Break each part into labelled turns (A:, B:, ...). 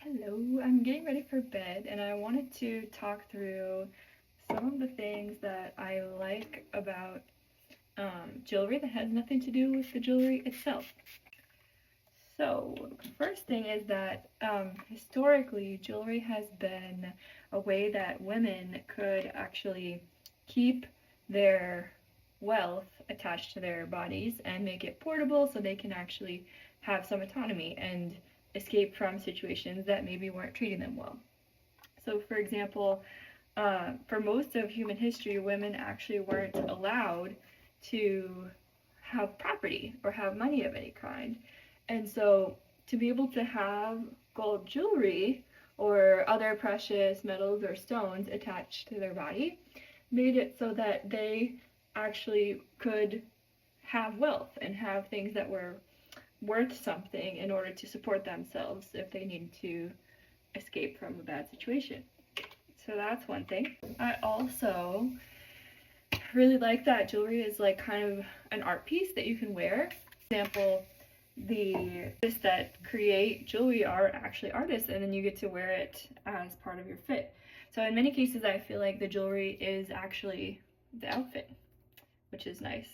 A: Hello, I'm getting ready for bed and I wanted to talk through some of the things that I like about jewelry that has nothing to do with the jewelry itself. So, first thing is that historically, jewelry has been a way that women could actually keep their wealth attached to their bodies and make it portable so they can actually have some autonomy and escape from situations that maybe weren't treating them well. So, for example, for most of human history, women actually weren't allowed to have property or have money of any kind. And so, to be able to have gold jewelry or other precious metals or stones attached to their body made it so that they actually could have wealth and have things that were worth something in order to support themselves if they needed to escape from a bad situation. So that's one thing. I also really like that jewelry is like kind of an art piece that you can wear. For example, the artists that create jewelry are actually artists, and then you get to wear it as part of your fit. So in many cases, I feel like the jewelry is actually the outfit, which is nice.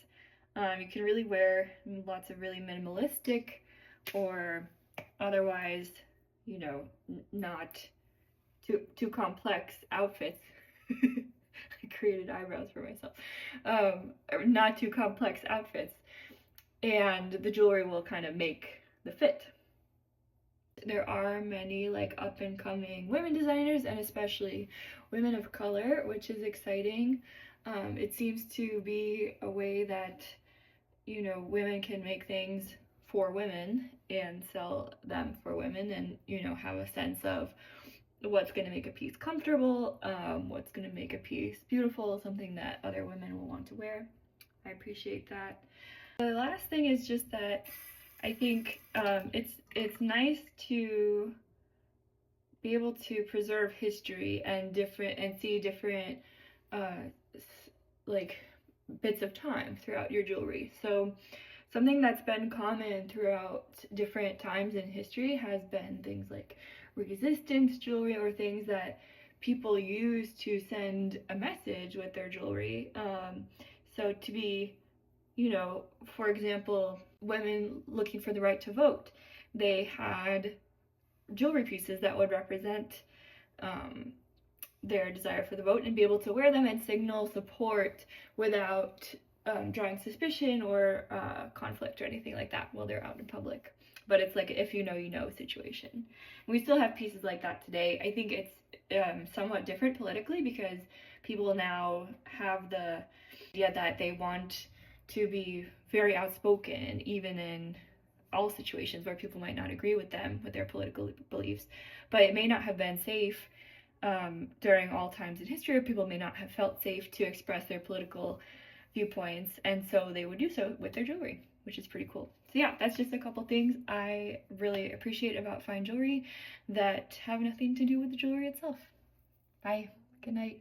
A: You can really wear lots of really minimalistic or otherwise, not too complex outfits. I created eyebrows for myself. Not too complex outfits, and the jewelry will kind of make the fit. There are many like up and coming women designers and especially women of color, which is exciting. It seems to be a way that women can make things for women and sell them for women and have a sense of what's going to make a piece comfortable, what's going to make a piece beautiful, something that other women will want to wear. I appreciate that. The last thing is just that I think it's nice to be able to preserve history and see different like bits of time throughout your jewelry. So something that's been common throughout different times in history has been things like resistance jewelry or things that people use to send a message with their jewelry. So to be, for example, women looking for the right to vote, they had jewelry pieces that would represent their desire for the vote and be able to wear them and signal support without drawing suspicion or conflict or anything like that while they're out in public. But it's like if you know situation. And we still have pieces like that today. I think it's somewhat different politically because people now have the idea that they want to be very outspoken even in all situations where people might not agree with them with their political beliefs. But it may not have been safe during all times in history. People may not have felt safe to express their political viewpoints, and so they would do so with their jewelry, which is pretty cool. So yeah, that's just a couple things I really appreciate about fine jewelry that have nothing to do with the jewelry itself. Bye. Good night.